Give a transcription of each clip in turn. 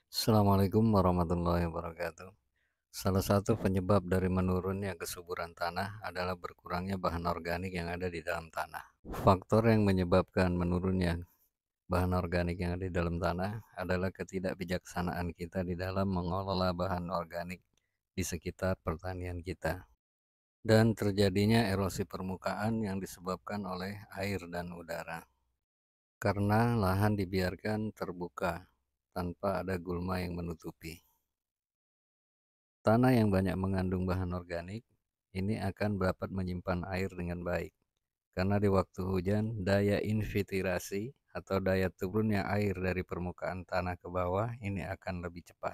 Assalamualaikum warahmatullahi wabarakatuh. Salah satu penyebab dari menurunnya kesuburan tanah adalah berkurangnya bahan organik yang ada di dalam tanah. Faktor yang menyebabkan menurunnya bahan organik yang ada di dalam tanah adalah ketidakbijaksanaan kita di dalam mengelola bahan organik di sekitar pertanian kita, dan terjadinya erosi permukaan yang disebabkan oleh air dan udara. Karena lahan dibiarkan terbuka tanpa ada gulma yang menutupi. Tanah yang banyak mengandung bahan organik ini akan dapat menyimpan air dengan baik, karena di waktu hujan daya infiltrasi atau daya turunnya air dari permukaan tanah ke bawah ini akan lebih cepat.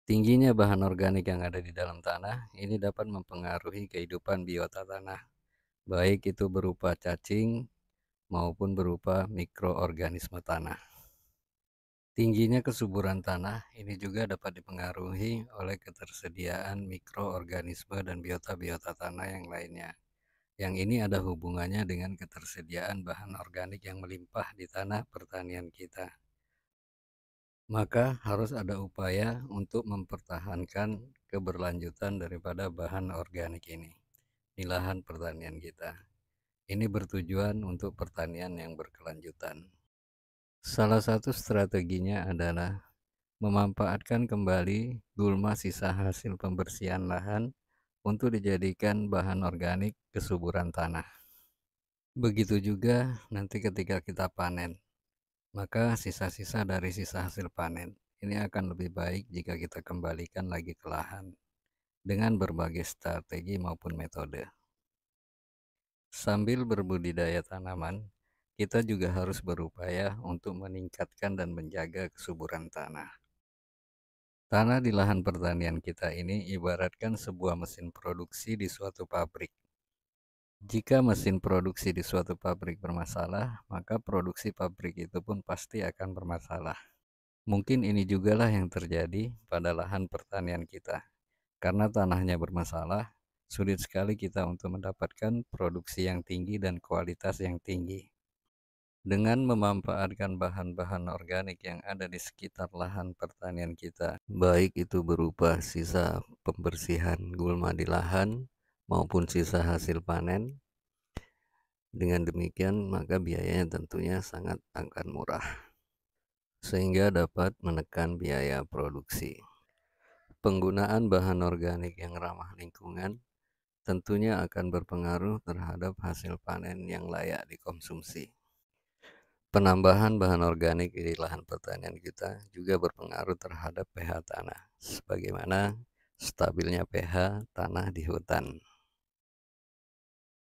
Tingginya bahan organik yang ada di dalam tanah ini dapat mempengaruhi kehidupan biota tanah, baik itu berupa cacing maupun berupa mikroorganisme tanah. Tingginya kesuburan tanah ini juga dapat dipengaruhi oleh ketersediaan mikroorganisme dan biota-biota tanah yang lainnya. Yang ini ada hubungannya dengan ketersediaan bahan organik yang melimpah di tanah pertanian kita. Maka harus ada upaya untuk mempertahankan keberlanjutan daripada bahan organik ini di lahan pertanian kita. Ini bertujuan untuk pertanian yang berkelanjutan. Salah satu strateginya adalah memanfaatkan kembali gulma sisa hasil pembersihan lahan untuk dijadikan bahan organik kesuburan tanah. Begitu juga nanti ketika kita panen, maka sisa-sisa dari sisa hasil panen ini akan lebih baik jika kita kembalikan lagi ke lahan dengan berbagai strategi maupun metode. Sambil berbudidaya tanaman, kita juga harus berupaya untuk meningkatkan dan menjaga kesuburan tanah. Tanah di lahan pertanian kita ini ibaratkan sebuah mesin produksi di suatu pabrik. Jika mesin produksi di suatu pabrik bermasalah, maka produksi pabrik itu pun pasti akan bermasalah. Mungkin ini jugalah yang terjadi pada lahan pertanian kita. Karena tanahnya bermasalah, sulit sekali kita untuk mendapatkan produksi yang tinggi dan kualitas yang tinggi. Dengan memanfaatkan bahan-bahan organik yang ada di sekitar lahan pertanian kita, baik itu berupa sisa pembersihan gulma di lahan maupun sisa hasil panen, dengan demikian maka biayanya tentunya sangat akan murah, sehingga dapat menekan biaya produksi. Penggunaan bahan organik yang ramah lingkungan tentunya akan berpengaruh terhadap hasil panen yang layak dikonsumsi. Penambahan bahan organik di lahan pertanian kita juga berpengaruh terhadap pH tanah, sebagaimana stabilnya pH tanah di hutan.